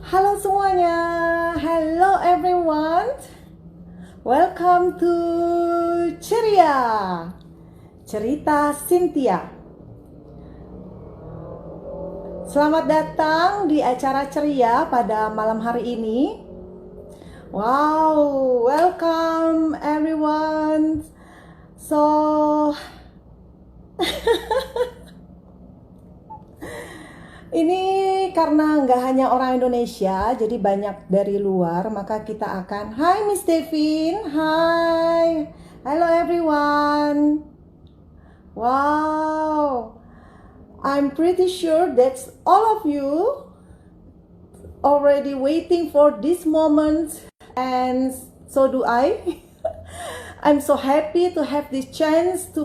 Halo semuanya, hello everyone, welcome to Ceria, Cerita Cynthia. Selamat datang di acara Ceria pada malam hari ini. Wow, welcome everyone. So, ini karena nggak hanya orang Indonesia, jadi banyak dari luar, maka kita akan, Hai Miss Devin, hai, hello everyone. Wow, I'm pretty sure that all of you already waiting for this moment, and so do I. I'm so happy to have this chance to,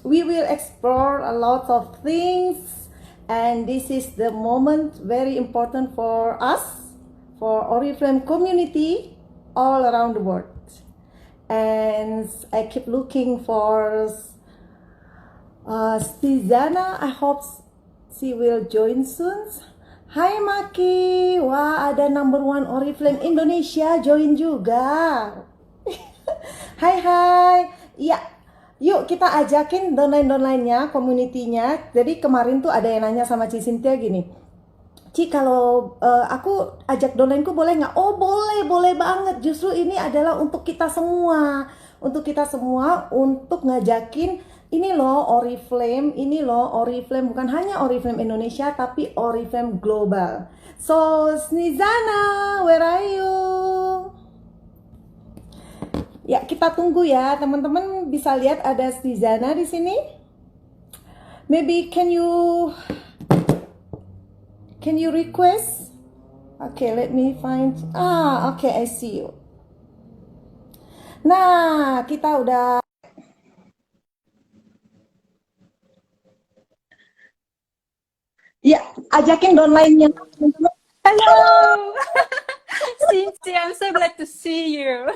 we will explore a lot of things. And this is the moment very important for us, for Oriflame community all around the world. And I keep looking for Snezhanna. I hope she will join soon. Hai Maki, wah ada number one Oriflame Indonesia join juga. Hai, iya. Yuk kita ajakin downline-downline-nya, community-nya. Jadi kemarin tuh ada yang nanya sama Cii Cynthia gini, Ci kalau aku ajak downline-ku boleh nggak? Oh boleh banget. Justru ini adalah untuk kita semua. Untuk ngajakin ini loh Oriflame bukan hanya Oriflame Indonesia tapi Oriflame global. So Snezhanna, where are you? Ya, kita tunggu ya, teman-teman bisa lihat ada Snezhanna di sini. Maybe can you request? Okay, let me find. Okay, I see you. Nah, kita udah. Ya, ajakin downline-nya. Hello, Cynthia. I'm so glad to see you.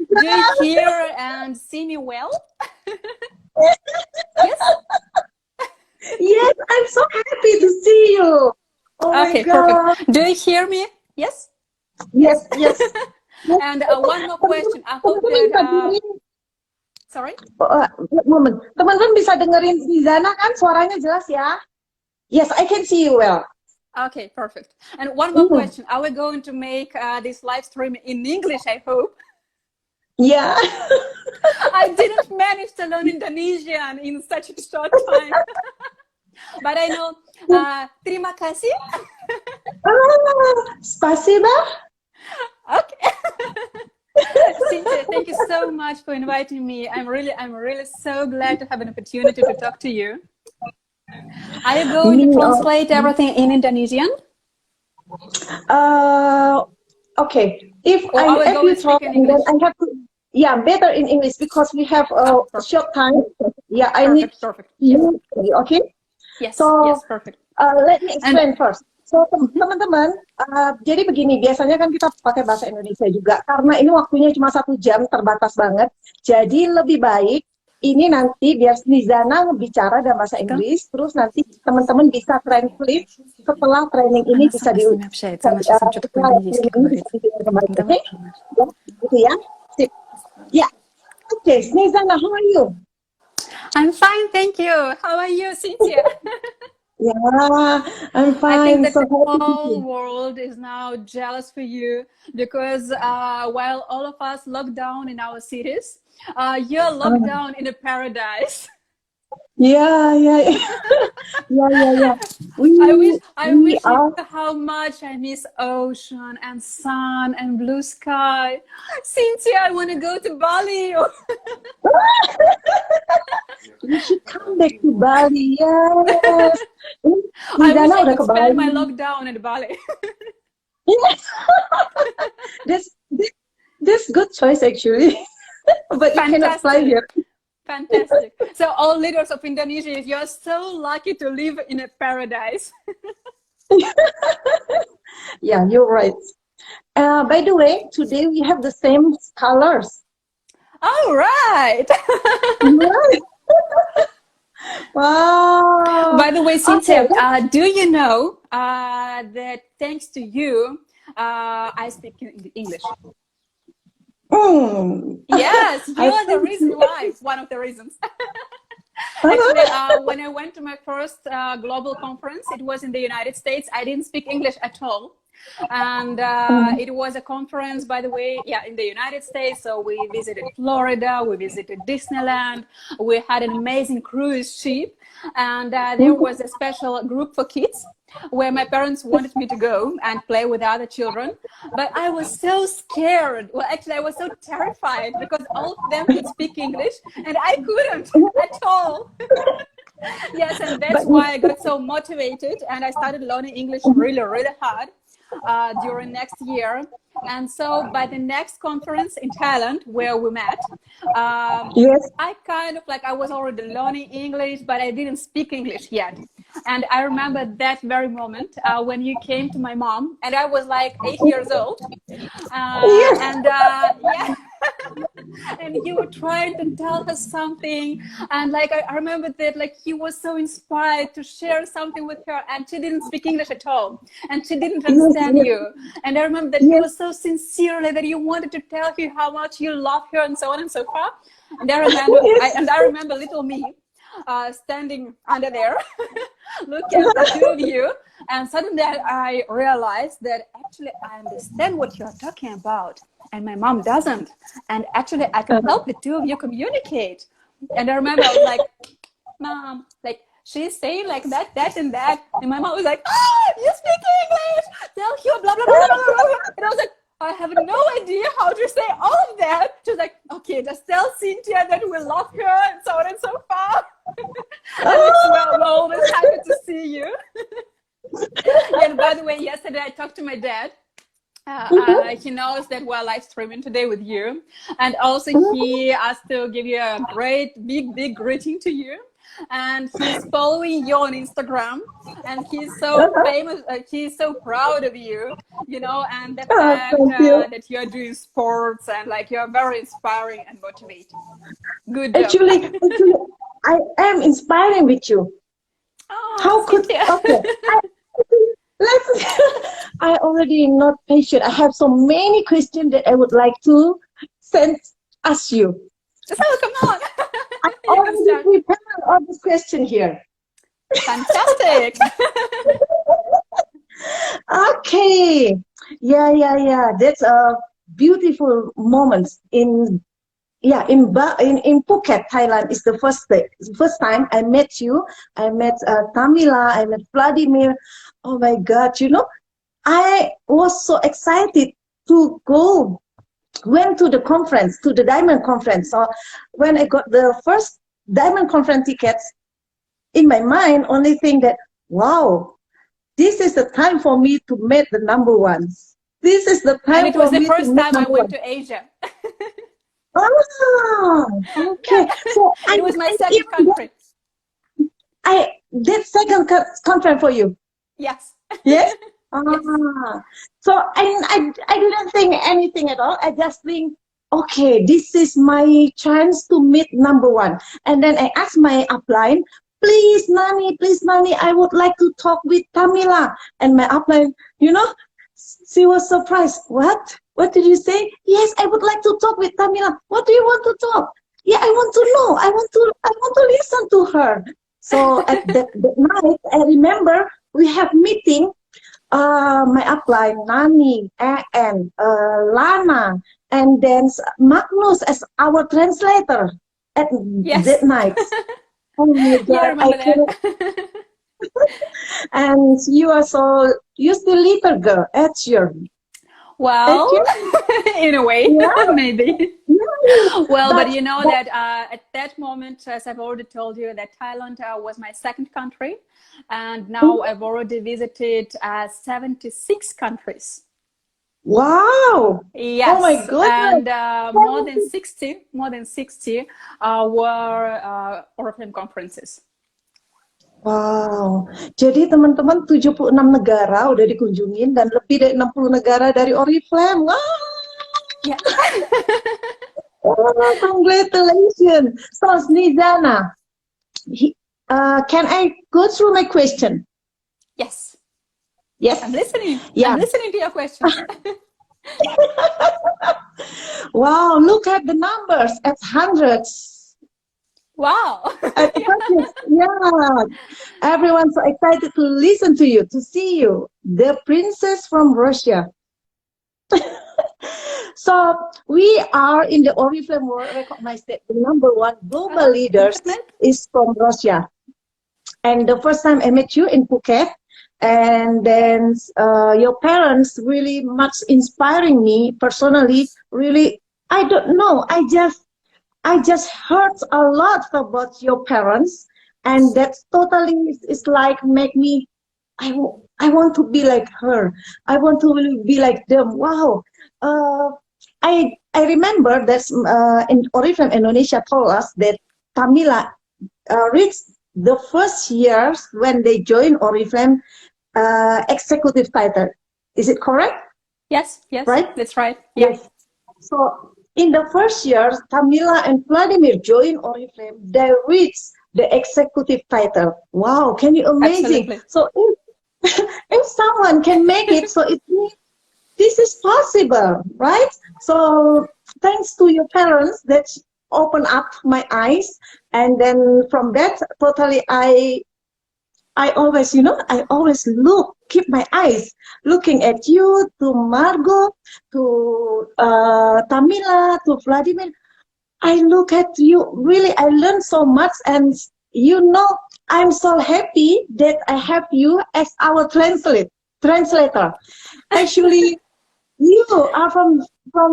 Do you hear and see me well? Yes. Yes, I'm so happy to see you. Oh Okay, my God. perfect. Do you hear me? Yes. Yes. And one more question. I hope that. Sorry. Moment. Teman-teman bisa dengerin Snezhanna kan? Suaranya jelas ya? Yes, I can see you well. Okay, perfect. And one more question. Are we going to make this live stream in English, I hope? Yeah. I didn't manage to learn Indonesian in such a short time. But I know, terima kasih. Spasiba. Okay. Cynthia, thank you so much for inviting me. I'm really so glad to have an opportunity to talk to you. Are you going to translate everything in Indonesian? Okay. If Or are we I'm going to speak in English? then I have to. Yeah, better in English because we have a short time. Yeah, I need. Perfect. Yes. Okay. Yes. So, yes, perfect. Let me explain first. So, teman-teman, jadi begini, biasanya kan kita pakai bahasa Indonesia juga, karena ini waktunya cuma 1 jam, terbatas banget. Jadi lebih baik ini nanti biar Snezhanna bicara dalam bahasa Inggris, terus nanti teman-teman bisa translate setelah training ini bisa diulang. Oke? Gitu ya. Sip. Ya. Oke, Snezhanna, how are you? I'm fine, thank you. How are you, Cynthia? Yeah, I'm fine. I think that so the whole world is now jealous for you because while all of us locked down in our cities, you're locked down in a paradise. Yeah. I wish you knew how much I miss ocean and sun and blue sky. Cynthia, I want to go to Bali. You should come back to Bali. Yes. I wish I could spend my lockdown in Bali. This good choice actually. But you cannot fly here. Fantastic. So all leaders of Indonesia, you're so lucky to live in a paradise. Yeah, you're right. By the way, today we have the same colors. All right. Wow. By the way, Cynthia, do you know that thanks to you, I speak English. Yes, you're the reason why. One of the reasons. Actually, when I went to my first global conference, it was in the United States. I didn't speak English at all. And it was a conference, by the way, yeah, in the United States. So we visited Florida, we visited Disneyland, we had an amazing cruise ship, and there was a special group for kids where my parents wanted me to go and play with other children. But I was so scared. Well, actually, I was so terrified because all of them could speak English and I couldn't at all. Yes, and that's why I got so motivated and I started learning English really, really hard during next year. And so by the next conference in Thailand where we met, I kind of like, I was already learning English, but I didn't speak English yet. And I remember that very moment when you came to my mom, and I was like 8 years old. And yeah. And you were trying to tell her something, and like I remember that like you were so inspired to share something with her, and she didn't speak English at all, and she didn't understand you. And I remember that you were so sincerely that you wanted to tell her how much you love her, and so on and so forth. And I remember little me standing under there looking at the two of you, and suddenly I realized that actually I understand what you're talking about and my mom doesn't, and actually I can help the two of you communicate. And I remember I was like, Mom, like she's saying like that and that, and my mom was like, oh, you speak English, tell her blah blah blah blah blah. And I was like, I have no idea how to say all of that. She was like, okay, just tell Cynthia that we love her, and so on and so forth. And we're always happy to see you. And by the way, yesterday I talked to my dad. He knows that we're live streaming today with you, and also he asked to give you a great big greeting to you, and he's following you on Instagram, and he's so famous, he's so proud of you, you know, and the fact that you're doing sports, and like you're very inspiring and motivating. Good job. Actually I am inspiring with you. Oh, how could I already not patient. I have so many questions that I would like to ask you. So come on. I already prepared all this question here. Fantastic. Okay. Yeah. That's a beautiful moment in Phuket, Thailand. Is the first time I met you. I met Tamila. I met Vladimir. Oh my God! You know, I was so excited to go. Went to the conference, to the Diamond Conference. So when I got the first Diamond Conference tickets, in my mind, only thing that, wow, this is the time for me to meet the number ones. This is the time. And it was the first time I went to Asia. Ah, okay. So it was my second country. I did second conference for you. Yes. Yes. So I didn't think anything at all. I just think, okay, this is my chance to meet number one. And then I asked my upline, please, Nani, I would like to talk with Tamila. And my upline, you know, she was surprised. What did you say? Yes, I would like to talk with Tamila. What do you want to talk? Yeah, I want to know. I want to listen to her. So at that night, I remember we have meeting. My upline, Nani, and Lana, and then Magnus as our translator at that night. Oh my God, yeah, I remember that. And you're still little girl, at your. Well, in a way, maybe. Yeah. Well, but you know that at that moment, as I've already told you, that Thailand was my second country. And now I've already visited 76 countries. Wow! Yes. Oh my goodness! And more than 60 were Oriflame conferences. Wow. Jadi teman-teman 76 negara udah dikunjungin dan lebih dari 60 negara dari Oriflame. Wow! Yeah. Oh, congratulations. So, Snezhanna, can I go through my question? Yes. Yes. I'm listening. Yeah. I'm listening to your questions. Wow, look at the numbers at hundreds. Wow. At hundreds. Yeah. Everyone's so excited to listen to you, to see you. The princess from Russia. So we are in the Oriflame world recognized that the number one global leaders is from Russia. And the first time I met you in Phuket, and then your parents really much inspiring me personally. Really, I don't know. I just heard a lot about your parents, and that's totally is like make me. I want to be like her. I want to really be like them. Wow. Uh, I remember that in Oriflame Indonesia told us that Tamila reached the first years when they joined Oriflame executive title. Is it correct? Yes, yes, Right? that's right. Yeah. Yes. So in the first years, Tamila and Vladimir joined Oriflame. They reached the executive title. Wow, can you imagine? Absolutely. So if someone can make it, so it means this is possible, right? So thanks to your parents that open up my eyes, and then from that totally I always, I always keep my eyes looking at you, to Margot, to Tamila, to Vladimir. I look at you, really, I learned so much, and I'm so happy that I have you as our translator. Actually, you are from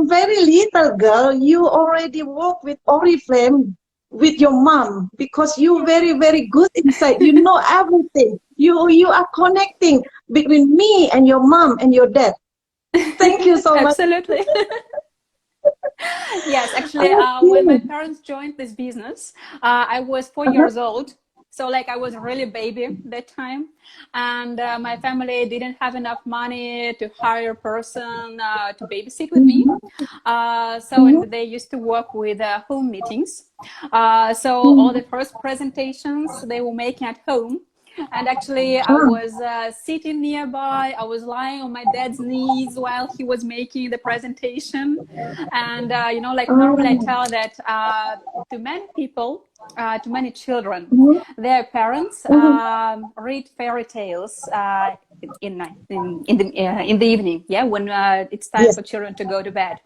very little girl. You already work with Oriflame with your mom because you very very good inside. You know everything. You are connecting between me and your mom and your dad. Thank you so much. Absolutely. Yes, actually, when my parents joined this business, I was 4 years old. So like I was really a baby that time, and my family didn't have enough money to hire a person to babysit with me. And they used to work with home meetings. So all the first presentations they were making at home. And actually, I was sitting nearby. I was lying on my dad's knees while he was making the presentation. And, like normally I tell that to many people, to many children, their parents read fairy tales in the evening, yeah, when it's time for children to go to bed.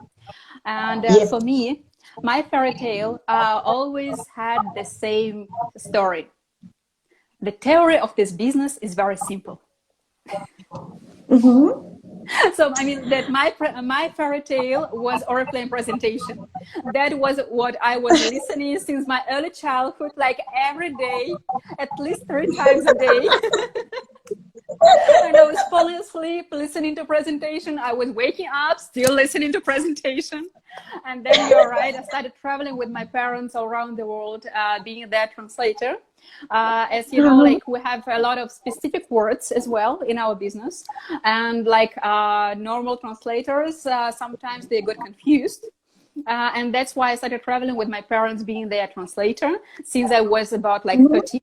And for me, my fairy tale always had the same story. The theory of this business is very simple. So I mean that my fairy tale was Oriflame presentation. That was what I was listening since my early childhood, like every day, at least 3 times a day. And I was falling asleep listening to presentation. I was waking up still listening to presentation. And then you're right, I started traveling with my parents around the world, being their translator. As you know, like we have a lot of specific words as well in our business, and like normal translators, sometimes they got confused. And that's why I started traveling with my parents being their translator since I was about like 13.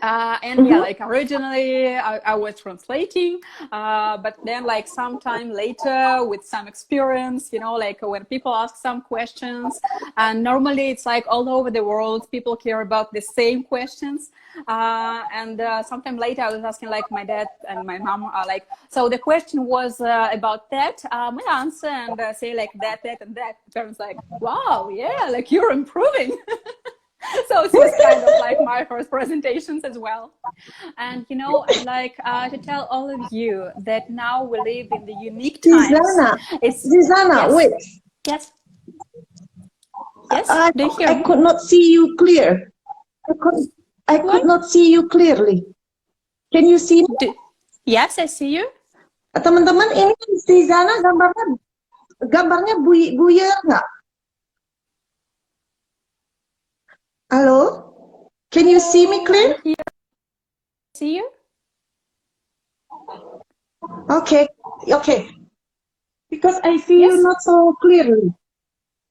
And yeah, like originally I was translating, but then like sometime later with some experience, like when people ask some questions, and normally it's like all over the world, people care about the same questions. And sometime later I was asking like my dad and my mom, like, so the question was about that, my answer, and say like that, and that. Parents like, wow, yeah, like you're improving. So it was kind of like my first presentations as well. And I'd like to tell all of you that now we live in the unique times. Snezhanna, yes, wait. Yes. I could not see you clear. I could not see you clearly. Can you see me? Yes, I see you. Teman-teman, ini Snezhanna gambarnya buyar nggak? Hello? Can you see me clear? See you? Okay. Because I see you not so clearly.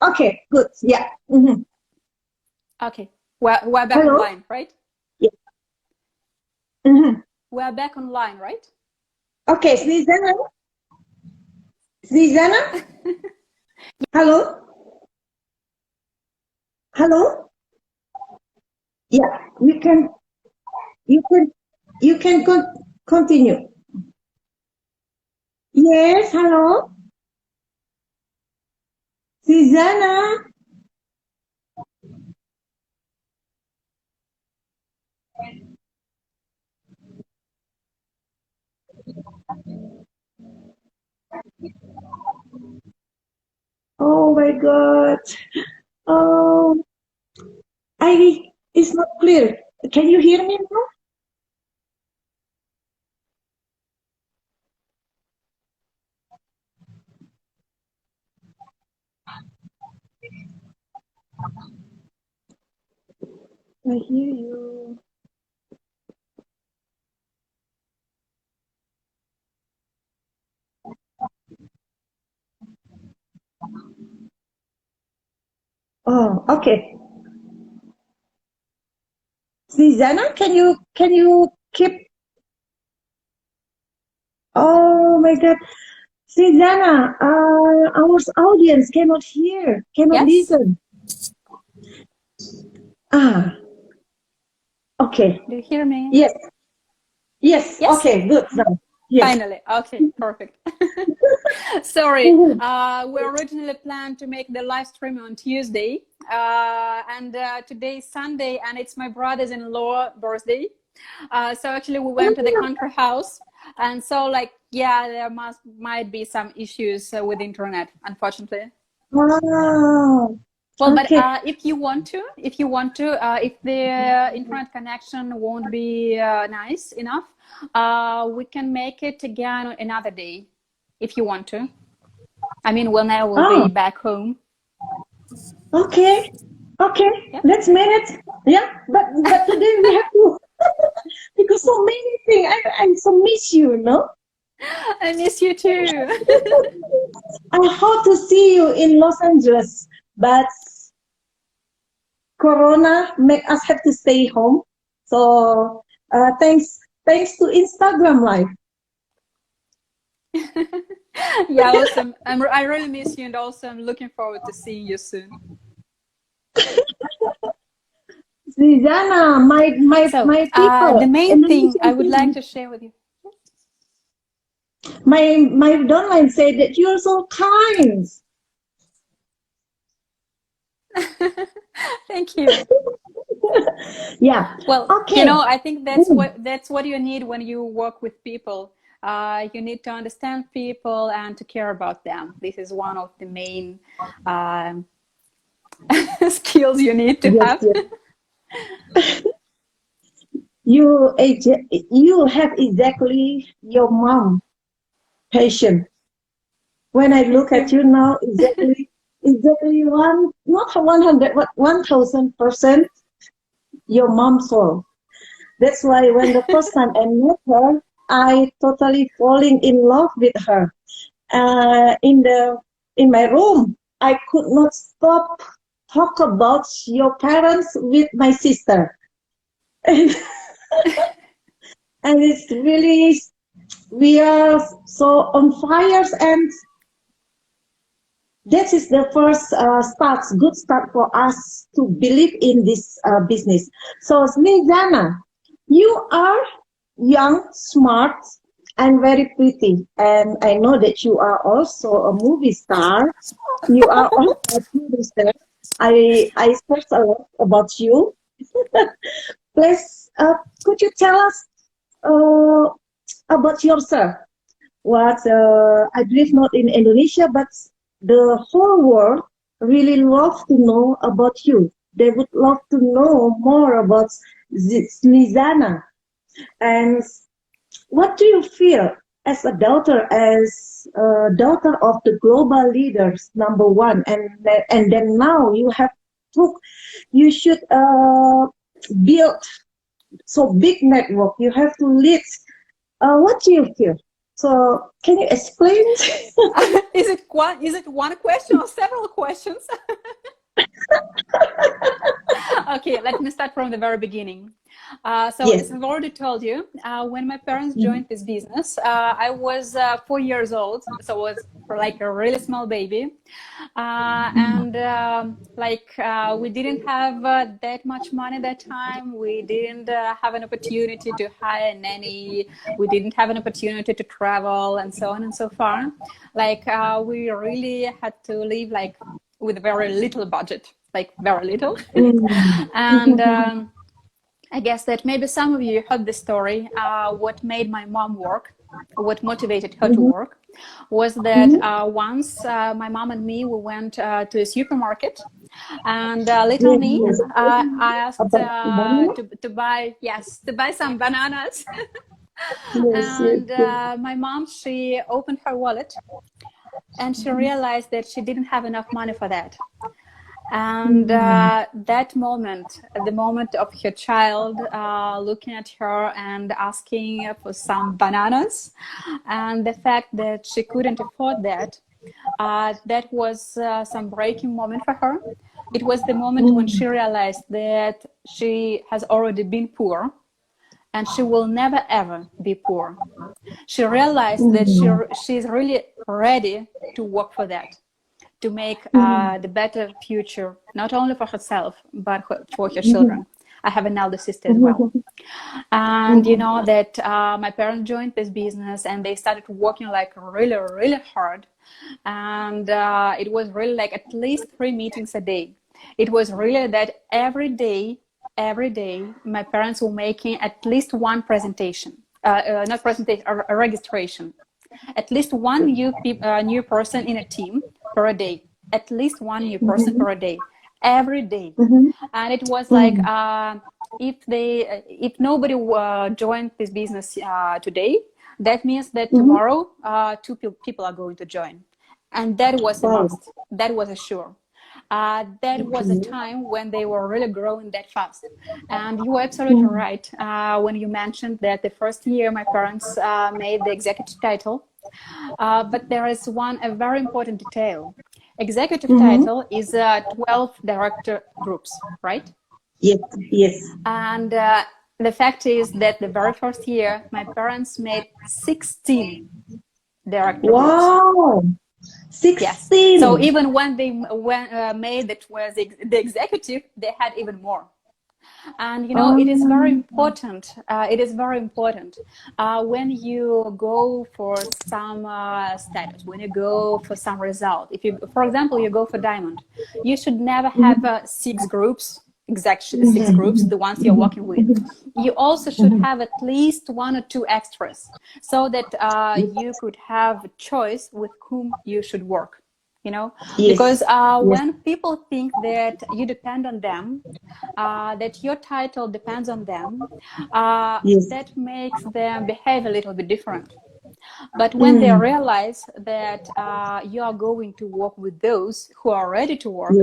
Okay, good. Yeah. Okay. We're back online, right? Yeah. We're back online, right? Okay, Snezhanna, hello, hello. Yeah, you can, you can continue. Yes, hello, Snezhanna. Oh my God. Oh, it's not clear. Can you hear me now? I hear you. Oh, okay. Snezhanna, can you keep? Oh my God, Snezhanna, our audience cannot hear, cannot Yes? listen. Ah, okay. Do you hear me? Yes, yes. Yes? Okay, good. Now, yes. Finally. Okay, perfect. Sorry, Mhm. we originally planned to make the live stream on Tuesday, and today is Sunday, and it's my brother's-in-law birthday. So actually, we went to the country house, and so like yeah, there might be some issues with internet, unfortunately. Wow. Well, but Okay. if the internet connection won't be nice enough, we can make it again another day, if you want to. I mean, when I will be Oh, back home. okay. Okay. Yeah, Let's manage. Yeah, but today we have to because so many things. I so miss you. No. I miss you too. I hope to see you in Los Angeles, but Corona make us have to stay home. So thanks to Instagram Live. Yeah, awesome. I really miss you, and also I'm looking forward to seeing you soon. Snezhanna, So, my the people, main thing I Indonesian would like people, to share with you. my downline said that you're so kind. Thank you. Yeah. Well, Okay. I think that's what you need when you work with people. You need to understand people and to care about them. This is one of the main um, skills you need to Yes, have. yes. You have exactly your mom patient. When I Thank look at you. you now, exactly one, not 100, but 1000% your mom's soul. That's why when the first time I met her, I totally falling in love with her. In my room, I could not stop talk about your parents with my sister, and, and it's really we are so on fires, and that is the first good start for us to believe in this business. So, Snezhanna, you are young, smart, and very pretty. And I know that you are also a movie star. You are also a producer. I searched a lot about you. Please, could you tell us uh, about yourself? What I believe not in Indonesia, but the whole world really love to know about you. They would love to know more about Snezhanna. And what do you feel as a daughter of the global leaders, number one, and then now you have took, you should build so big network. You have to lead. What do you feel? So can you explain? Is it one question or several questions? Okay, let me start from the very beginning. So Yes. as I've already told you, when my parents joined this business, I was 4 years old, so I was like a really small baby. And we didn't have that much money at that time. We didn't have an opportunity to hire a nanny. We didn't have an opportunity to travel and so on and so far. We really had to live like with very little budget, like very little. And I guess that maybe some of you heard the story. What made my mom work, what motivated her to work, was that once my mom and me, we went to a supermarket, and little Yes, me, yes. I asked Banyak? to buy some bananas. Yes, yes, And yes. my mom, she opened her wallet, and she realized that she didn't have enough money for that. And that moment, the moment of her child looking at her and asking for some bananas, and the fact that she couldn't afford that, that was some breaking moment for her. It was the moment when she realized that she has already been poor and she will never ever be poor. She realized that she's really ready to work for that, to make the better future, not only for herself, but for her children. I have an elder sister as well. And you know that my parents joined this business and they started working like really, really hard. And it was really like at least 3 meetings a day. It was really that every day, my parents were making at least one presentation, not presentation, a registration. At least one new person in a team per day. At least one new person per day, every day. And it was like if nobody joined this business today, that means that tomorrow two people are going to join, and that was a Wow. must. That was a sure. That was a time when they were really growing that fast. And you were absolutely right when you mentioned that the first year my parents made the executive title. But there is a very important detail. Executive title is 12 director groups, right? Yes, yes. And the fact is that the very first year, my parents made 16 director groups. Wow. Yes. 16. So even when they made the executive, they had even more. And you know, it is very important. It is very important when you go for some status, when you go for some result. If you, for example, you go for diamond, you should never have 6 groups, exactly 6 groups, the ones you're working with. You also should have at least 1 or 2 extras, so that you could have a choice with whom you should work. You know, Yes. because Yes. when people think that you depend on them, that your title depends on them, Yes. that makes them behave a little bit different. But when they realize that you are going to work with those who are ready to work,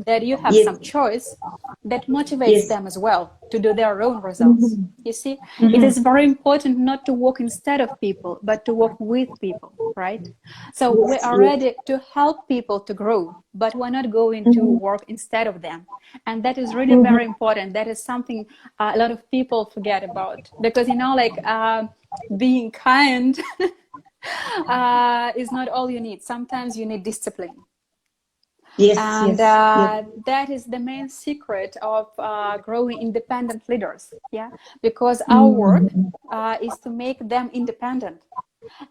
that you have Yes. some choice, that motivates Yes. them as well to do their own results. You see, it is very important not to work instead of people, but to work with people, right? So we are ready to help people to grow, but we're not going to work instead of them. And that is really very important. That is something a lot of people forget about, because, you know, like being kind is not all you need. Sometimes you need discipline. Yes. And Yes. that is the main secret of growing independent leaders. Yeah, because our work is to make them independent,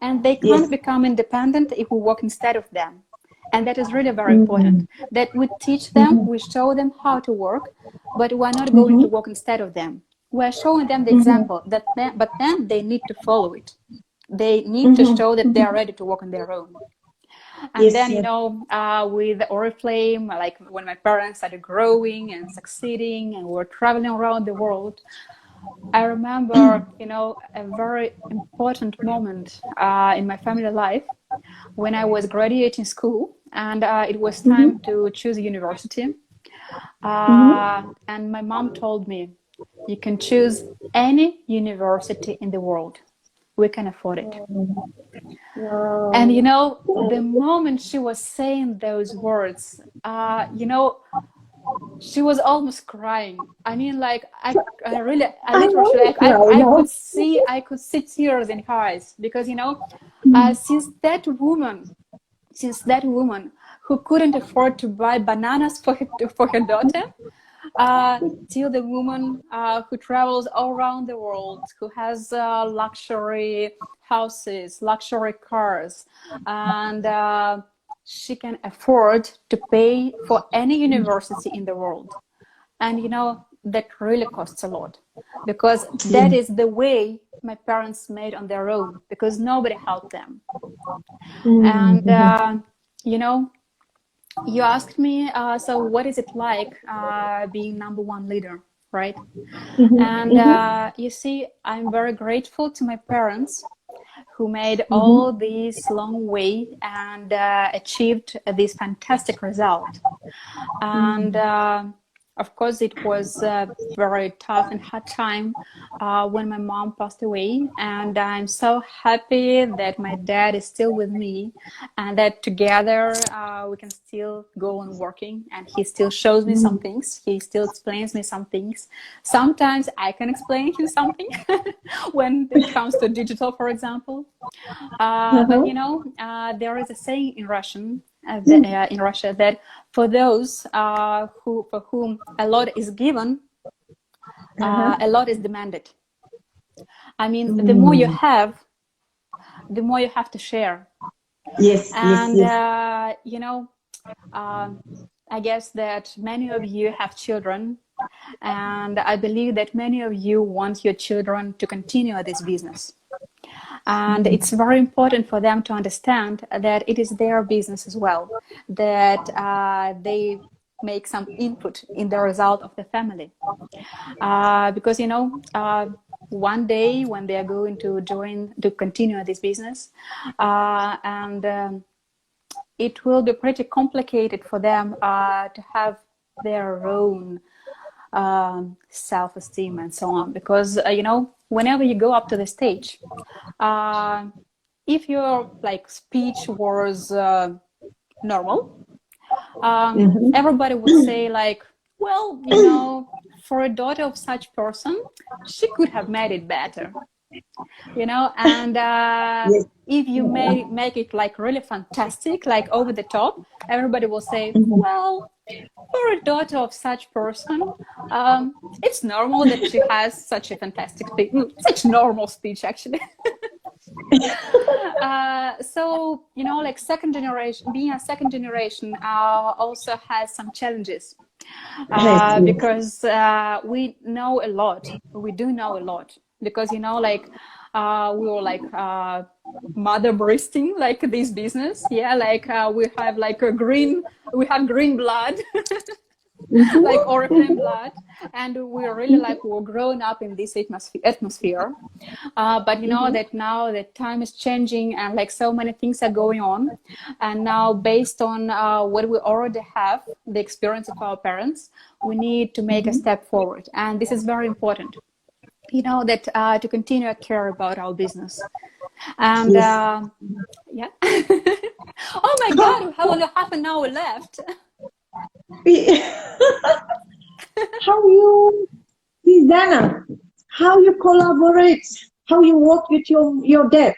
and they can't become independent if we work instead of them. And that is really very important, that we teach them, we show them how to work, but we're not going to work instead of them. We're showing them the example, but then they need to follow it. They need to show that they are ready to work on their own. And then, you know, with Oriflame, like when my parents started growing and succeeding and were traveling around the world, I remember, you know, a very important moment in my family life when I was graduating school, and it was time to choose a university. And my mom told me, you can choose any university in the world, we can afford it. Wow. And you know, the moment she was saying those words, you know, she was almost crying. I mean, like I really, I I literally, want like to cry now. I could see tears in her eyes, because you know, since that woman who couldn't afford to buy bananas for her daughter, till the woman who travels all around the world, who has luxury houses, luxury cars, and she can afford to pay for any university in the world. And you know, that really costs a lot, because that is the way my parents made on their own, because nobody helped them. And you know, you asked me, so what is it like being number one leader, right? And you see, I'm very grateful to my parents who made all this long way and achieved this fantastic result. And of course, it was a very tough and hard time when my mom passed away. And I'm so happy that my dad is still with me, and that together we can still go on working. And he still shows me some things. He still explains me some things. Sometimes I can explain him something when it comes to digital, for example. But you know, there is a saying in Russian, in Russia, that for those for whom a lot is given, a lot is demanded. I mean, the more you have, the more you have to share. Yes, And yes. you know, I guess that many of you have children, and I believe that many of you want your children to continue this business. And it's very important for them to understand that it is their business as well, that they make some input in the result of the family. Because, you know, one day when they are going to continue this business, and it will be pretty complicated for them to have their own self-esteem and so on, because you know, whenever you go up to the stage, if your like speech was normal, everybody would say like, well, you know, for a daughter of such person, she could have made it better, you know. And if you make it like really fantastic, like over the top, everybody will say, well, for a daughter of such person, it's normal that she has such a fantastic speech, such normal speech actually. So, you know, like second generation, being a second generation also has some challenges, because we know a lot. We do know a lot, because, you know, like we were like mother breasting like this business. Yeah, like we have like we have green blood. Like Oriflame blood, and we're really like we're growing up in this atmosphere. But you know that now that time is changing, and like so many things are going on, and now based on what we already have, the experience of our parents, we need to make a step forward, and this is very important, you know, that to continue to care about our business. And yeah. Oh my god, we have only half an hour left. How you, Snezhanna, how you collaborate, how you work with your dad.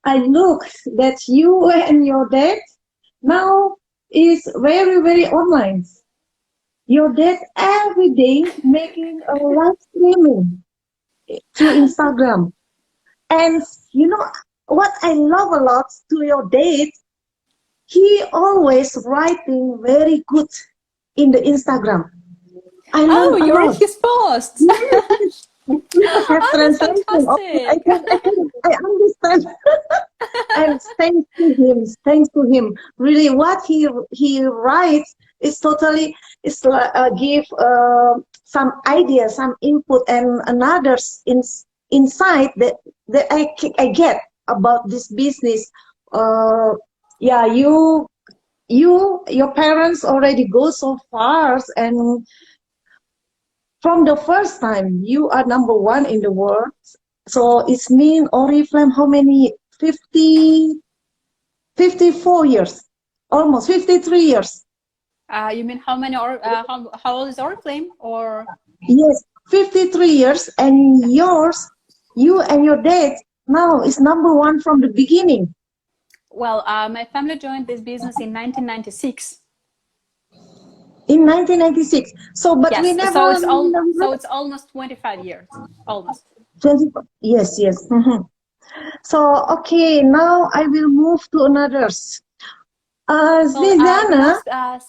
I look that you and your dad now is very, very online. Your dad every day making a live streaming through Instagram. And you know what I love a lot to your dad, he always writing very good in the Instagram. I learn a You're in lot. his post. I have That's translation. fantastic. I understand. And thanks to him. Really, what he writes is totally give some ideas, some input, and another insight that I get about this business. Yeah, your parents already go so far, and from the first time you are number one in the world, So it's mean Oriflame how many? 54 years, almost 53 years. You mean how many, or how old is Oriflame, or? Yes, 53 years, and yours, you and your dad now is number one from the beginning. Well, my family joined this business in 1996. In 1996. So, but we Yes, never. so it's almost 25 years, almost. 20, yes, yes. So, okay, now I will move to another's. Well, Snezhanna.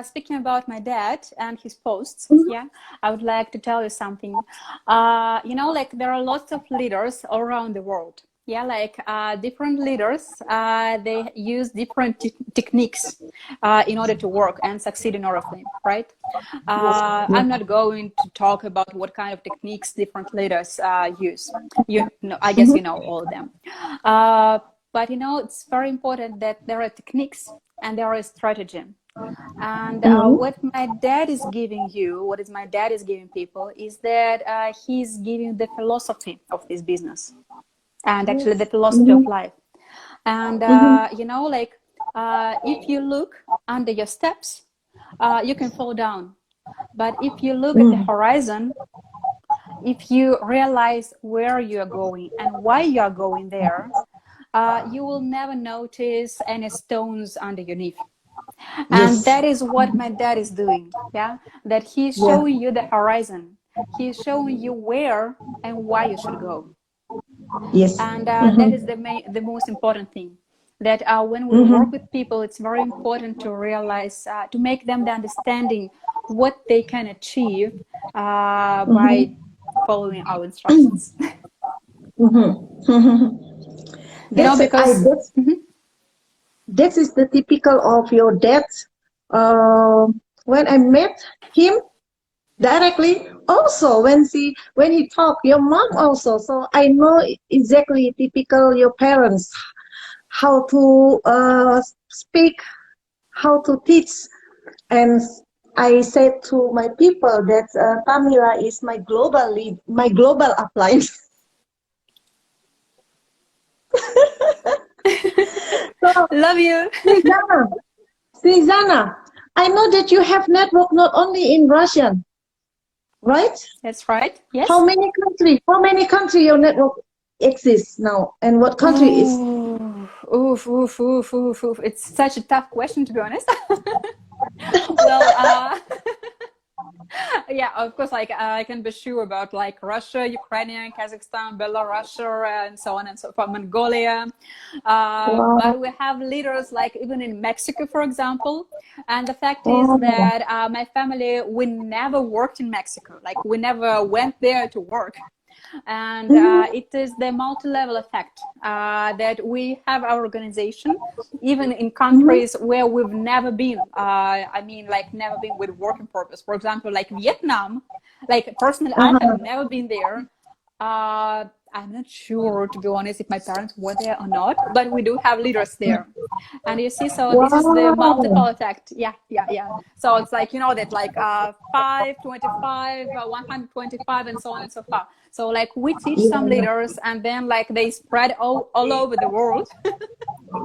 speaking about my dad and his posts, yeah, I would like to tell you something. Like there are lots of leaders all around the world. Yeah, like different leaders, they use different techniques in order to work and succeed in Oriflame, right? I'm not going to talk about what kind of techniques different leaders use. I guess you know all of them. But it's very important that there are techniques and there is strategy. And what my dad is giving you, what is my dad is giving people, is that he's giving the philosophy of this business, and actually the philosophy of life. And if you look under your steps, you can fall down. But if you look at the horizon, if you realize where you are going and why you are going there, you will never notice any stones underneath. And that is what my dad is doing. Yeah, that he's showing you the horizon. He's showing you where and why you should go. Yes. And that is the most important thing. That when we work with people, it's very important to realize, to make them the understanding what they can achieve by following our instructions. This is the typical of your dad. When I met him directly, also when he talked, your mom also. So I know exactly typical your parents, how to speak, how to teach. And I said to my people that Tamila is my global lead, my global upline. So, love you. Snezhanna, I know that you have network not only in Russian, right? That's right. Yes. How many country your network exists now, and what country is? Oof. It's such a tough question, to be honest. Well, yeah, of course, like I can be sure about like Russia, Ukraine, Kazakhstan, Belarus, and so on and so forth, Mongolia. But we have leaders like even in Mexico, for example. And the fact is that my family, we never worked in Mexico. Like we never went there to work. And it is the multi-level effect that we have our organization even in countries where we've never been. I mean, like never been with working purpose. For example, like Vietnam, like personally, I have never been there. I'm not sure, to be honest, if my parents were there or not, but we do have leaders there. And you see, so this is the multiple effect. Yeah. So it's like, that like 5, 25, 125, and so on and so forth. So like we teach some leaders and then like they spread all over the world.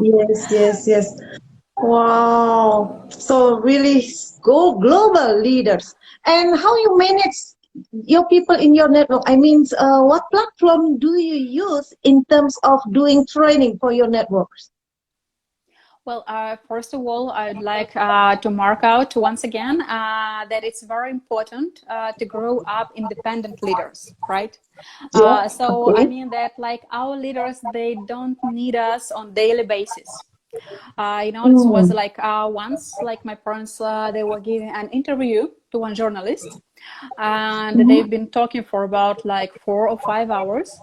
Yes. Wow. So really go global leaders. And how you manage your people in your network? I mean, what platform do you use in terms of doing training for your networks? Well, first of all, I'd like to mark out once again that it's very important to grow up independent leaders, right? I mean that like our leaders, they don't need us on daily basis. It was like once, like my parents, they were giving an interview to one journalist, and they've been talking for about like 4 or 5 hours.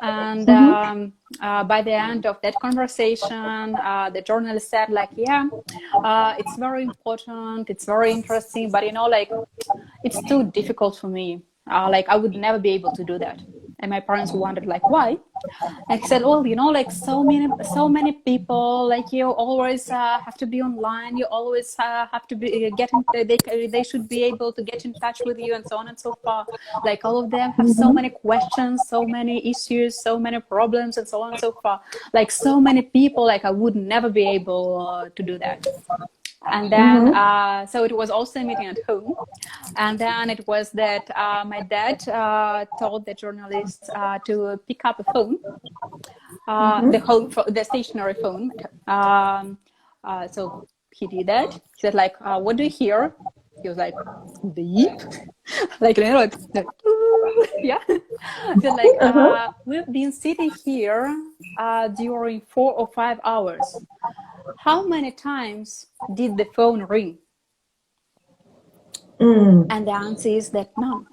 And by the end of that conversation, the journalist said like, yeah, it's very important, it's very interesting, but like it's too difficult for me. Like I would never be able to do that. And my parents wondered like, why? And he said, well, you know, like so many people, like you always have to be online. You always have to be they should be able to get in touch with you and so on and so forth. Like all of them have so many questions, so many issues, so many problems and so on and so forth. Like so many people, like I would never be able to do that. And then, so it was also a meeting at home. And then it was that my dad told the journalists to pick up a phone, the stationary phone. So he did that. He said, like, what do you hear? He was like, beep. Like, you know, like yeah. So like, we've been sitting here during 4 or 5 hours. How many times did the phone ring? And the answer is that none.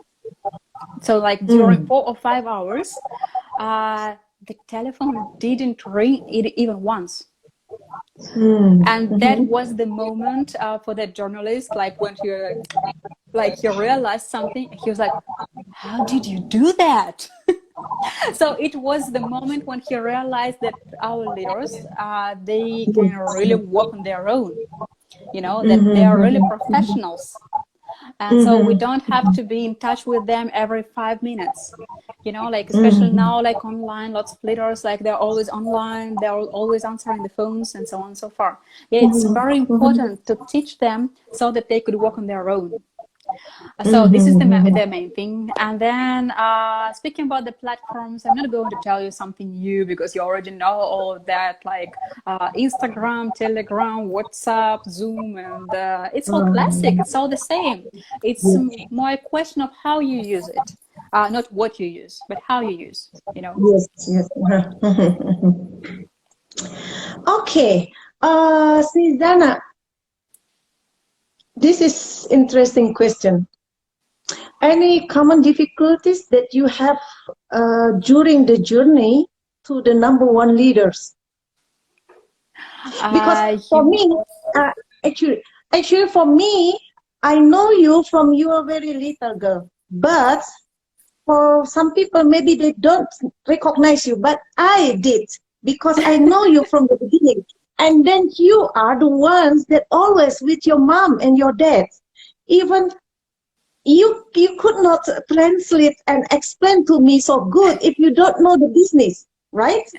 So like during 4 or 5 hours, the telephone didn't ring even once. And that was the moment for the journalist, like when he realized something. He was like, how did you do that? So it was the moment when he realized that our leaders, they can really work on their own, you know, that they are really professionals. And so we don't have to be in touch with them every 5 minutes, you know, like especially now, like online, lots of leaders, like they're always online, they're always answering the phones and so on and so forth. Yeah, it's very important to teach them so that they could work on their own. So this is the main thing. And then speaking about the platforms, I'm not going to tell you something new because you already know all of that, like Instagram, Telegram, WhatsApp, Zoom, and it's all classic. It's all the same. It's more a question of how you use it, not what you use, but how you use, you know. Yes. Okay, Snezhanna, this is interesting question. Any common difficulties that you have during the journey to the #1 leaders? Because for me, actually for me, I know you from you are very little girl, but for some people maybe they don't recognize you, but I did because I know you from the beginning. And then you are the ones that always with your mom and your dad. Even you could not translate and explain to me so good if you don't know the business, right?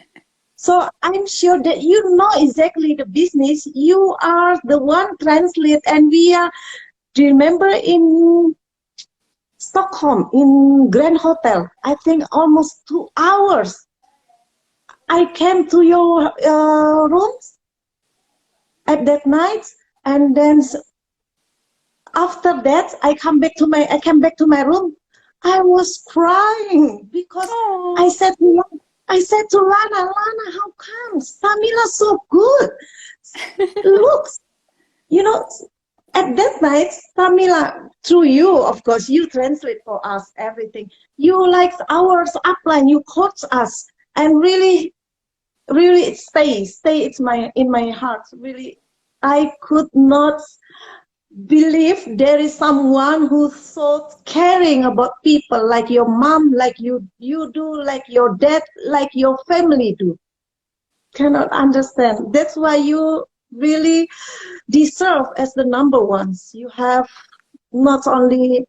So I'm sure that you know exactly the business. You are the one translate, and we are. Do you remember in Stockholm in Grand Hotel? I think almost 2 hours. I came to your rooms at that night, and then after that I came back to my room. I was crying because I said to Lana, how comes Tamila so good? Look, you know, at that night, Tamila, through you, of course, you translate for us everything. You like our upline, you coach us, and really it stays it's in my heart. Really, I could not believe there is someone who's so caring about people, like your mom, like you do, like your dad, like your family do. Cannot understand. That's why you really deserve as the #1s. You have not only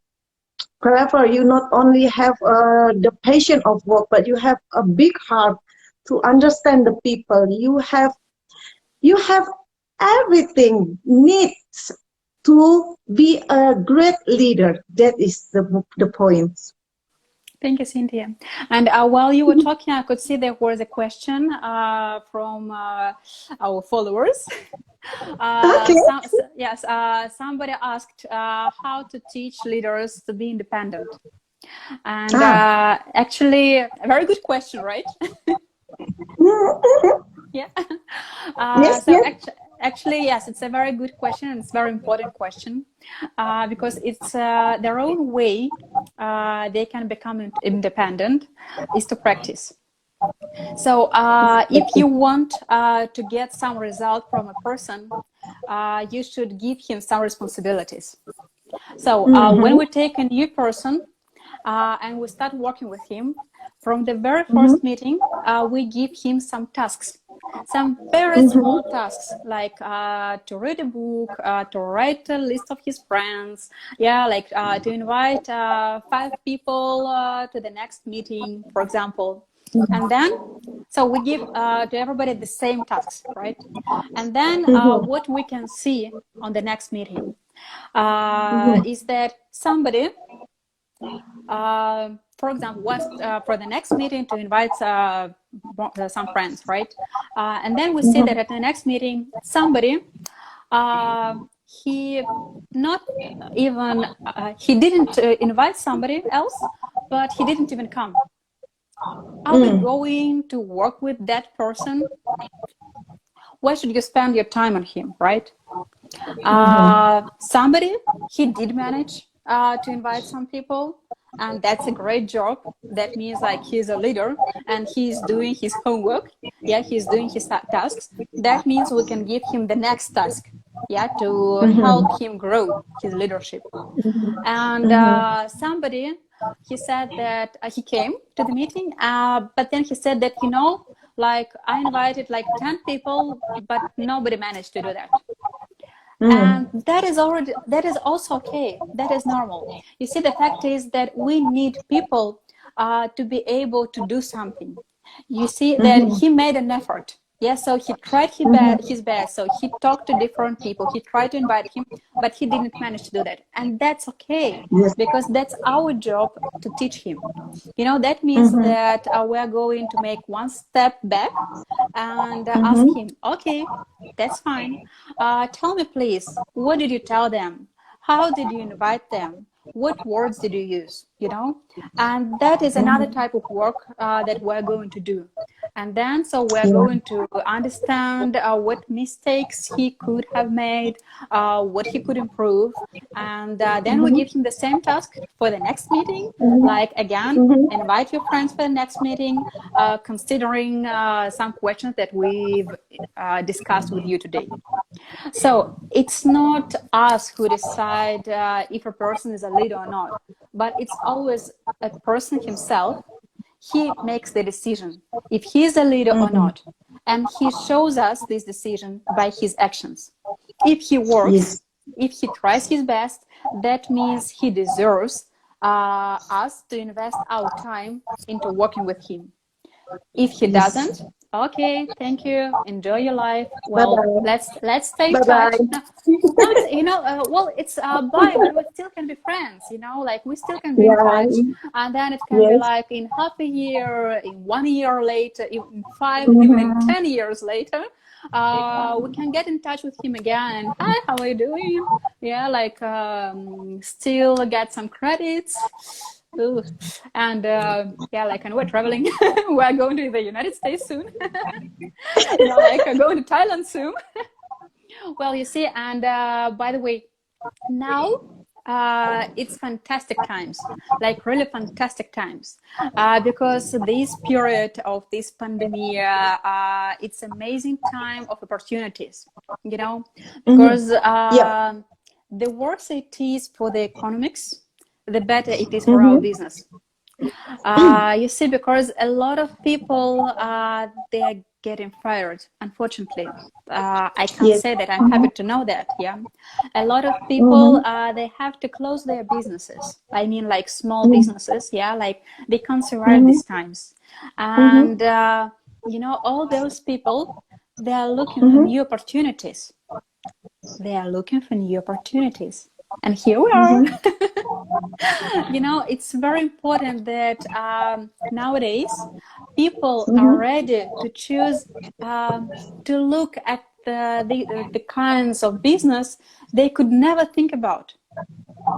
you not only have the passion of work, but you have a big heart to understand the people. You have everything needs to be a great leader. That is the point. Thank you, Cynthia. And while you were talking, I could see there was a question from our followers. Okay. Somebody asked how to teach leaders to be independent. And actually, a very good question, right? Yeah. Actually, yes, it's a very good question, and it's a very important question because it's their own way they can become independent is to practice. So if you want to get some result from a person, you should give him some responsibilities. So when we take a new person and we start working with him, from the very first meeting, we give him some tasks, some very small tasks, like to read a book, to write a list of his friends, yeah, like to invite 5 people to the next meeting, for example. And then, so we give to everybody the same tasks, right? And then what we can see on the next meeting is that somebody, for example, was for the next meeting to invite some friends, right? And then we see that at the next meeting, somebody, he not even, he didn't invite somebody else, but he didn't even come. Are we going to work with that person? Why should you spend your time on him, right? Somebody, he did manage to invite some people, and that's a great job. That means like he's a leader and he's doing his homework. Yeah, he's doing his tasks. That means we can give him the next task, yeah, to help him grow his leadership. And somebody, he said that he came to the meeting, but then he said that, you know, like I invited like 10 people, but nobody managed to do that. And that is also okay. That is normal. You see, the fact is that we need people to be able to do something. You see that he made an effort. Yeah, so he tried his best. So he talked to different people. He tried to invite him, but he didn't manage to do that. And that's okay, because that's our job to teach him. You know, that means that we're going to make one step back and ask him, okay, that's fine. Tell me, please, what did you tell them? How did you invite them? What words did you use? You know, and that is another type of work that we're going to do. And then, so we're going to understand what mistakes he could have made, what he could improve. And then we give him the same task for the next meeting. Like, again, invite your friends for the next meeting, considering some questions that we've discussed with you today. So it's not us who decide if a person is a leader or not, but it's always a person himself. He makes the decision if he is a leader or not, and he shows us this decision by his actions. If he works, if he tries his best, that means he deserves us to invest our time into working with him. If he doesn't, okay, thank you, enjoy your life. Well, let's stay in touch. No, you know, well, it's bye, but we still can be friends, you know, like we still can be in touch. And then it can be like in half a year, in 1 year later, in 5, even in 10 years later, we can get in touch with him again. And hi, how are you doing? Yeah, like still get some credits. Ooh. And yeah, like, and we're traveling. We're going to the United States soon. You know, like going to Thailand soon. Well, you see, and by the way, now it's fantastic times, like really fantastic times, because this period of this pandemic, it's amazing time of opportunities, you know, because the worse it is for the economics, the better it is for our business. You see, because a lot of people, they are getting fired, unfortunately. I can't say that. I'm happy to know that, yeah. A lot of people, they have to close their businesses. I mean, like small businesses, yeah, like they can't survive these times. And, you know, all those people, they are looking for new opportunities. They are looking for new opportunities. And here we are. You know, it's very important that nowadays people are ready to choose to look at the kinds of business they could never think about.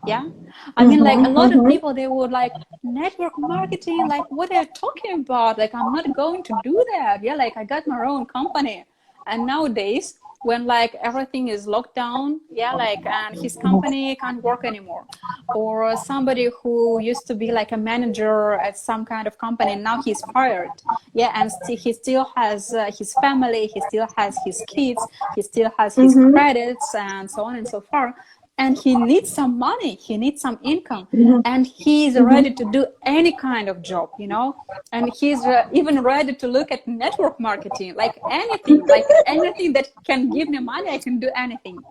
Yeah, I mean, like a lot of people, they would like network marketing, like what they're talking about, like I'm not going to do that. Yeah, like I got my own company. And nowadays, when like everything is locked down, yeah, like, and his company can't work anymore, or somebody who used to be like a manager at some kind of company, now he's fired, yeah, and he still has his family, he still has his kids, he still has his credits, and so on and so forth. and he needs some money, he needs some income, Mhm. and he's ready to do any kind of job, you know, and he's even ready to look at network marketing, like anything that can give me money, I can do anything.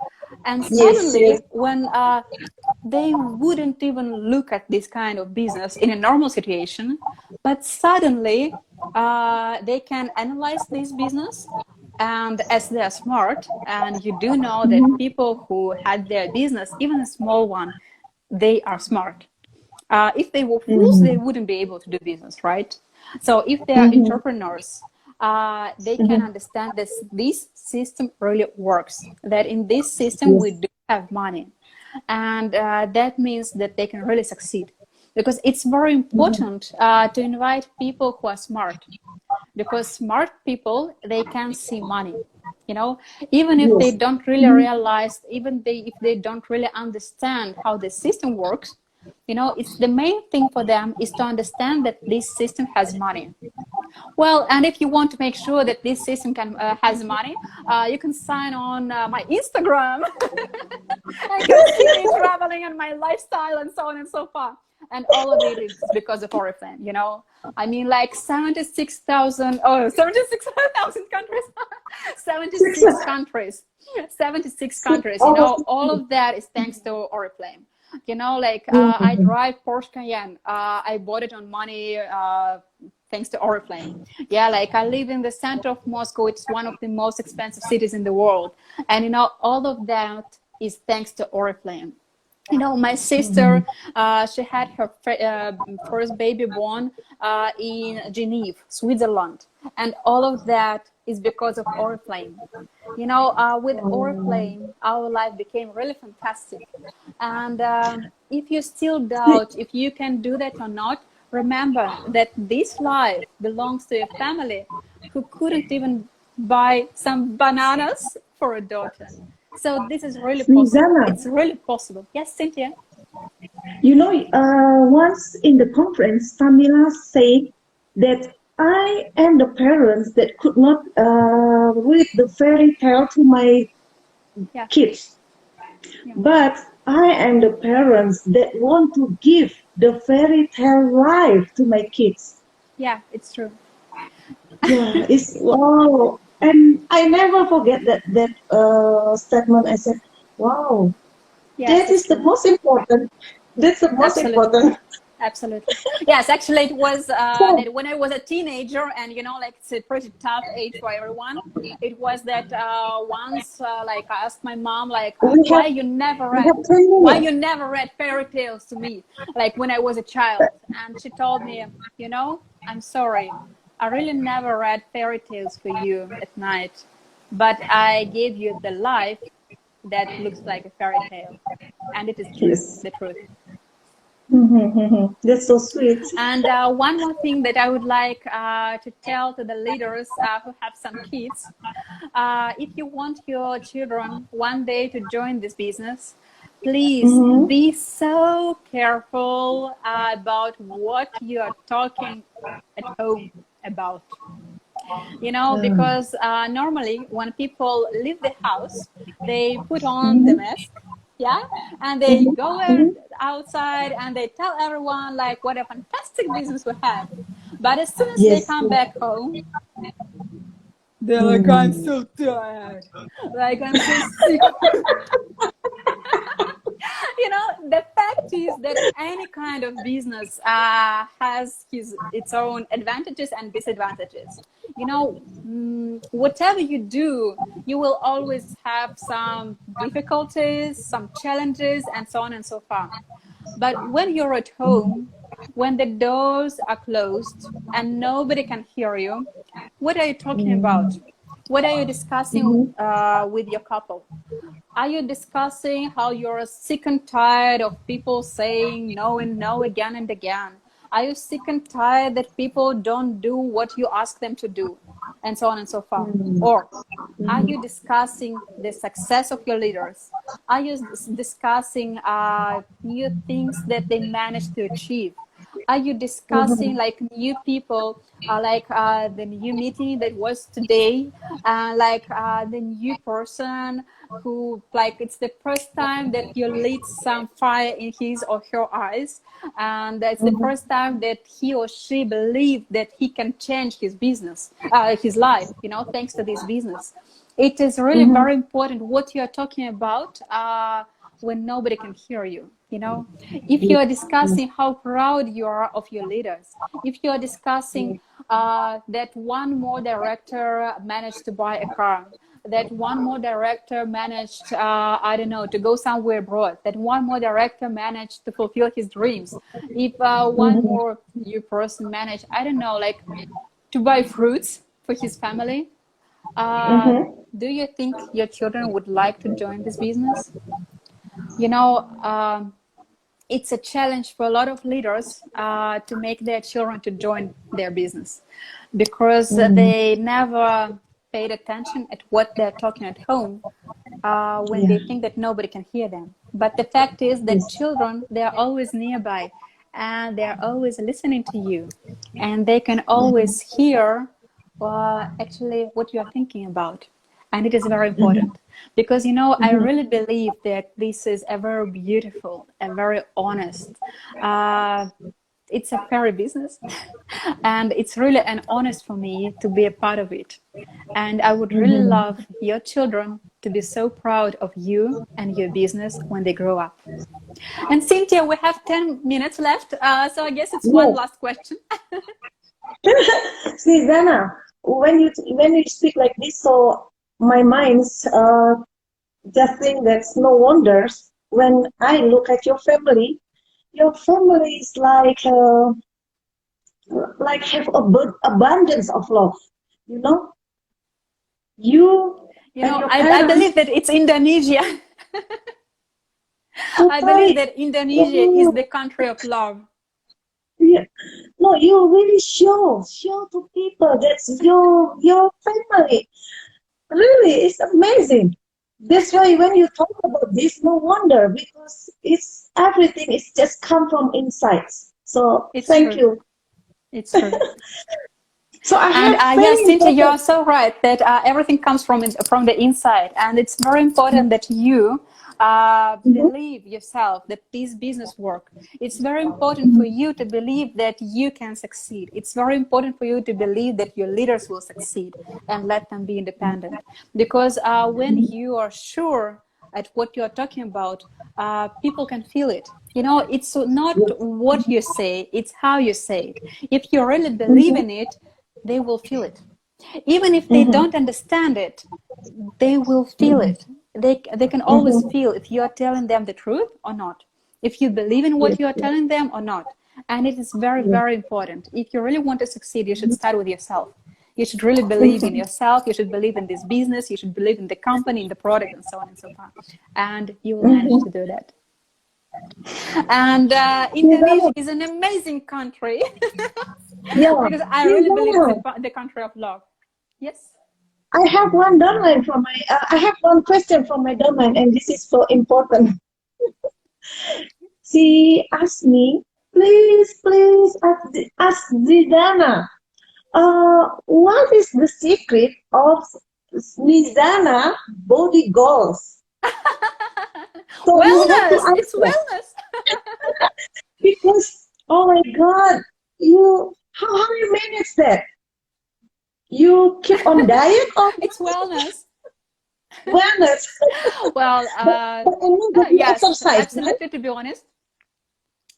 And Yes, suddenly yes. when they wouldn't even look at this kind of business in a normal situation, but suddenly they can analyze this business, and as they are smart, and you do know that Mhm. people who had their business, even a small one, they are smart. If they were fools, they Mhm. wouldn't be able to do business, right? So if they are Mhm. entrepreneurs, they can Mhm. understand this system really works, that in this system we Yes. do have money, and that means that they can really succeed, because it's very Mhm. important to invite people who are smart, because smart people, they can see money, you know, even if they Yes. don't really Mhm. realize, if they don't really understand how the system works, you know, it's the main thing for them is to understand that this system has money. Well, and if you want to make sure that this system can has money, you can sign on my Instagram. I can see me traveling and my lifestyle and so on and so forth. And all of it is because of Oriflame, you know. I mean, like 76,000, 76,000 countries, Six. 76 countries, 76 Six. countries, you Almost. know, all of that is thanks to Oriflame. You know, like I Mhm. drive Porsche Cayenne. I bought it on money thanks to Oriflame. Yeah, like I live in the center of Moscow. It's one of the most expensive cities in the world. And, you know, all of that is thanks to Oriflame. You know, my sister, Mhm. she had her first baby born in Geneva, Switzerland. And all of that is because of Oriflame. You know, with Oh. Oriflame, our life became really fantastic. And if you still See. doubt if you can do that or not, remember that this life belongs to a family who couldn't even buy some bananas for a daughter. So this is really possible. Snezhanna, It's really possible. Yes, Cynthia? you know, once in the conference, Tamila said that I am the parents that could not read the fairy tale to my Yeah, kids, yeah, but I am the parents that want to give the fairy tale life to my kids. yeah, it's true. Yeah, it's wow, and I never forget that statement. I said, "Wow, Yes, that it's is the true. most important. That's the most Absolutely. important." Absolutely. Yes, actually, it was So, that when I was a teenager, and you know, like it's a pretty tough age for everyone. It was that once, like I asked my mom, like, we have we have 10 why minutes. you never read fairy tales to me, like when I was a child. And she told me, you know, I'm sorry, I really never read fairy tales for you at night, but I gave you the life that looks like a fairy tale, and it is true, Yes. the truth. That's so sweet. And one more thing that I would like to tell to the leaders who have some kids, if you want your children one day to join this business, please Mm-hmm. be so careful about what you are talking at home about. You know, because normally when people leave the house, they put on the Mm-hmm. mask, yeah, and they go Mm-hmm. outside and they tell everyone like what a fantastic business we have. But as soon as they Yes. come back home, they're like, I'm Mm. so tired, like I'm so sick. You know, the fact is that any kind of business has its own advantages and disadvantages. You know, whatever you do, you will always have some difficulties, some challenges, and so on and so forth. But when you're at home, when the doors are closed and nobody can hear you, what are you talking about? Mm. What are you discussing Mm-hmm. with your couple? Are you discussing how you're sick and tired of people saying no and no again and again? Are you sick and tired that people don't do what you ask them to do? And so on and so forth. Mm. Or are you Mm-hmm. discussing the success of your leaders? Are you discussing new things that they managed to achieve? Are you discussing like new people, like the new meeting that was today, like the new person who, like, it's the first time that you lit some fire in his or her eyes, and it's the first time that he or she believed that he can change his business, his life, you know, thanks to this business. It is really very important what you're talking about when nobody can hear you. You know, if you are discussing how proud you are of your leaders, if you are discussing that one more director managed to buy a car, that one more director managed, I don't know, to go somewhere abroad, that one more director managed to fulfill his dreams, if one more new person managed, I don't know, like to buy fruits for his family, do you think your children would like to join this business? You know, it's a challenge for a lot of leaders to make their children to join their business, because they never paid attention at what they're talking at home when they think that nobody can hear them. But the fact is that children, they're always nearby, and they're always listening to you, and they can always hear actually what you're thinking about. And it is very important, because, you know, I really believe that this is a very beautiful and very honest, it's a fair business, and it's really an honest for me to be a part of it. And I would really love your children to be so proud of you and your business when they grow up. And Cynthia, we have 10 minutes left, so I guess it's one last question. Snezhanna, when you speak like this, so my mind's just think that's no wonders. When I look at your family is like have abundance of love, you know. You know, I believe that it's Indonesia. I believe that Indonesia is the country of love. Yeah. No, you really show to people that's your family. Really, it's amazing. That's why when you talk about this, no wonder, because it's everything is just come from inside. So thank you. It's true. So I have yes, Cynthia, you are so right that everything comes from the inside, and it's very important that you believe yourself that this business work. It's very important for you to believe that you can succeed. It's very important for you to believe that your leaders will succeed, and let them be independent. Because when you are sure at what you're talking about, people can feel it. You know, it's not what you say, it's how you say it. If you really believe in it, they will feel it. Even if they don't understand it, they will feel it. They can always feel if you are telling them the truth or not, if you believe in what you are telling them or not. And it is very, very important. If you really want to succeed, you should start with yourself. You should really believe in yourself. You should believe in this business. You should believe in the company, in the product, and so on and so forth. And you will manage to do that. And Indonesia is an amazing country. Because I really believe it's the country of love. Yes. I have one downline from my. I have one question from my downline, and this is so important. She asked me, please ask Snezhanna, what is the secret of Snezhanna body goals? So wellness. It's wellness. Because oh my God, how you manage that? You keep on diet or it's wellness? Wellness. Well, yes, exercise, absolutely. Right? To be honest,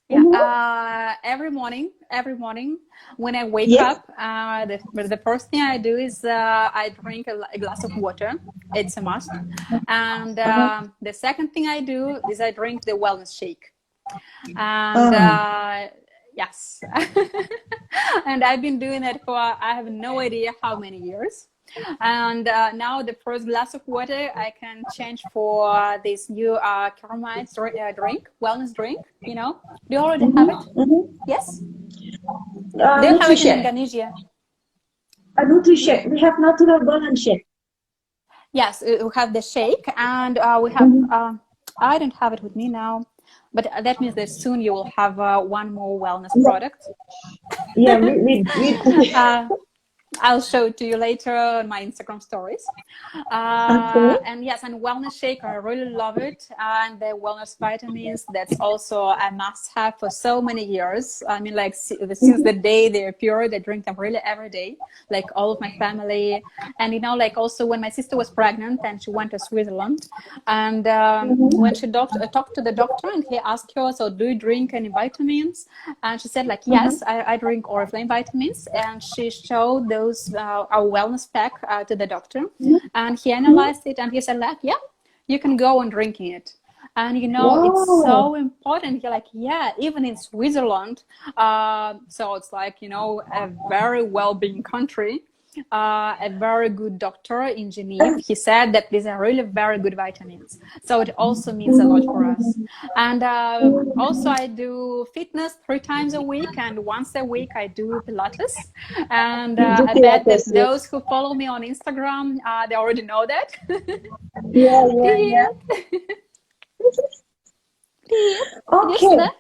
yeah. Every morning when I wake up, the first thing I do is I drink a glass of water. It's a must. And the second thing I do is I drink the wellness shake. And yes, and I've been doing that for I have no idea how many years. And now the first glass of water I can change for this new caramel drink, wellness drink. You know, do you already have it? Yes. Do you have it in Indonesia? A nutrition. We have natural balance shake. Yes, we have the shake, and we have. I don't have it with me now. but that means that soon you will have one more wellness Yeah, product. yeah, we uh, I'll show it to you later on my Instagram stories. okay. And yes, and wellness shake, I really love it. And the wellness vitamins, that's also a must-have for so many years. I mean, like since the day they appeared, I drink them really every day, like all of my family. And you know, like also when my sister was pregnant and she went to Switzerland, and when she talked to the doctor and he asked her, so do you drink any vitamins? And she said like, yes, I drink Oriflame vitamins. And she showed those our wellness pack to the doctor, and he analyzed it and he said like, yeah, you can go on drinking it. And you know, it's Wow. so important. You're like, yeah, even in Switzerland, so it's like, you know, a very well-being country. A very good doctor in Geneva, he said that these are really very good vitamins. So it also means a lot for us. And also I do fitness 3 times a week, and once a week I do Pilates. And You do I bet that Pilates, those yes. who follow me on Instagram, they already know that. Yeah, yeah, yeah. Привет, привет. Идешь Okay. сюда?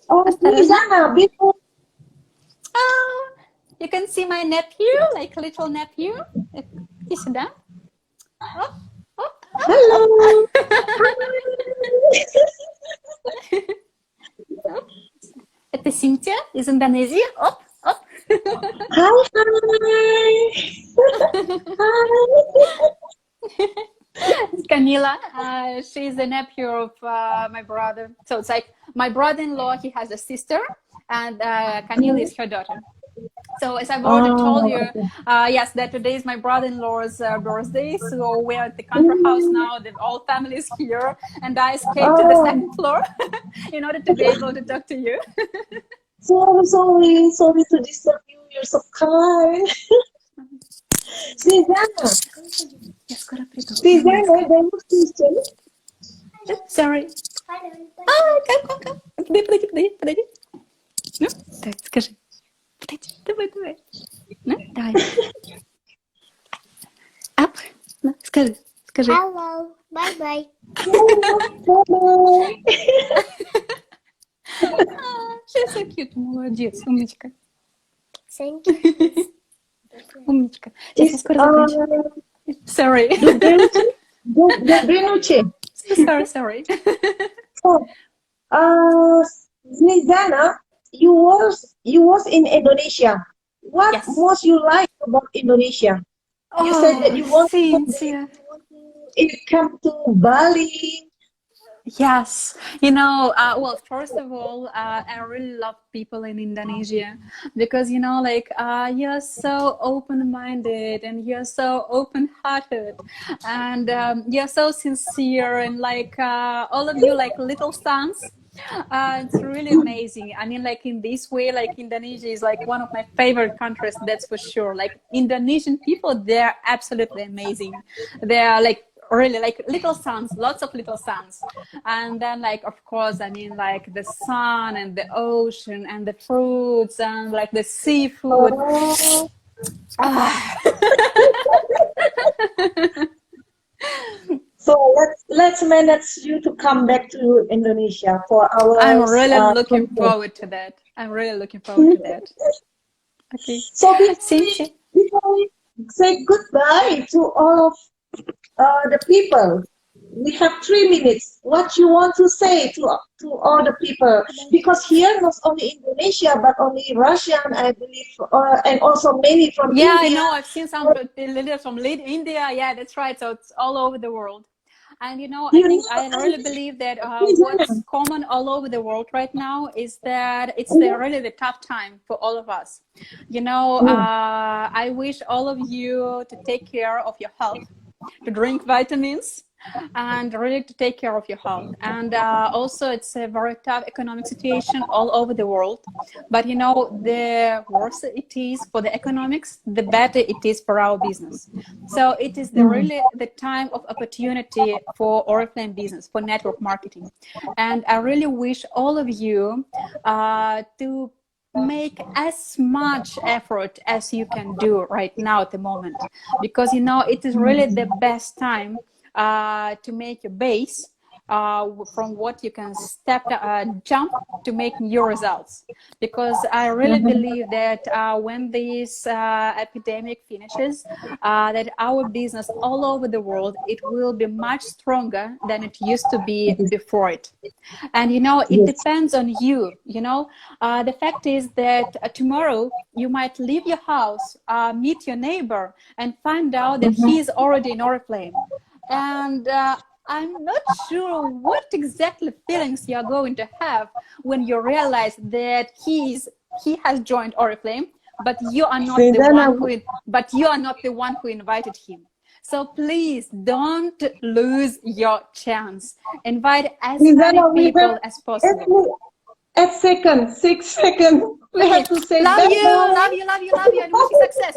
Oh, Осторожно. Snezhanna, before Oh, you can see my nephew, like little nephew. Иди сюда. Оп, оп, оп, hello. оп. Это Синтия из Индонезии. Оп, оп. Hi, hi. Hi. It's Camila. She's the nephew of my brother. So it's like my brother-in-law, he has a sister, and Camila is her daughter. So as I've already told Oh, you, okay. yes, that today is my brother-in-law's birthday. So we're at the country house now. The whole family is here, and I escaped to the Oh, second floor in order to be able to talk to you. sorry to disturb you. You're so kind. Snezhanna, Я скоро приду. Snezhanna, there was question. Sorry. Come. Подойди. Ну, так, скажи. Подойди, давай. Ну, давай. Ап. Ну, скажи. Hello. Bye. Bye-bye. She's so cute. Молодец, умничка. Thank you. Умничка. Сейчас я скоро закончу. Sorry. Dobry noche. Sorry. So, Snezhanna, you was in Indonesia. What Yes. most you like about Indonesia? You said that you want Cynthia. to come to Bali. Yes, you know, well, first of all, I really love people in Indonesia because, you know, like, you're so open-minded and you're so open-hearted and you're so sincere and like all of you like little sons. It's really amazing. I mean, like in this way, like Indonesia is like one of my favorite countries, that's for sure. Like Indonesian people, they're absolutely amazing. They're like really like little sons, lots of little sons. And then like, of course, I mean like the sun and the ocean and the fruits and like the seafood. Oh, Ah. so let's manage you to come back to Indonesia for our I'm really looking conference. forward to that. I'm really looking forward to that. Okay. So Cynthia. before we say goodbye to all of the people, we have 3 minutes. What you want to say to all the people? Because here not only Indonesia but only Russian, I believe, and also many from Yeah, I India. know. I've seen some leaders from India. Yeah, that's right. So it's all over the world. And you know, I think I really believe that what's common all over the world right now is that it's really the tough time for all of us. You know, I wish all of you to take care of your health, to drink vitamins, and really to take care of your health. And also it's a very tough economic situation all over the world. But you know, the worse it is for the economics, the better it is for our business. So it is really the time of opportunity for Oriflame business, for network marketing. And I really wish all of you to make as much effort as you can do right now at the moment, because you know it is really the best time to make your base from what you can jump to make new results. Because I really believe that when this epidemic finishes, that our business all over the world, it will be much stronger than it used to be before it. And you know, it depends on you. You know, the fact is that tomorrow you might leave your house, meet your neighbor, and find out that he is already in Oriflame. And I'm not sure what exactly feelings you are going to have when you realize that he has joined Oriflame, but you are not the one who invited him. So please don't lose your chance. Invite as many people as possible. 8 seconds, 6 seconds. We have to say love bye. you, and wish you success.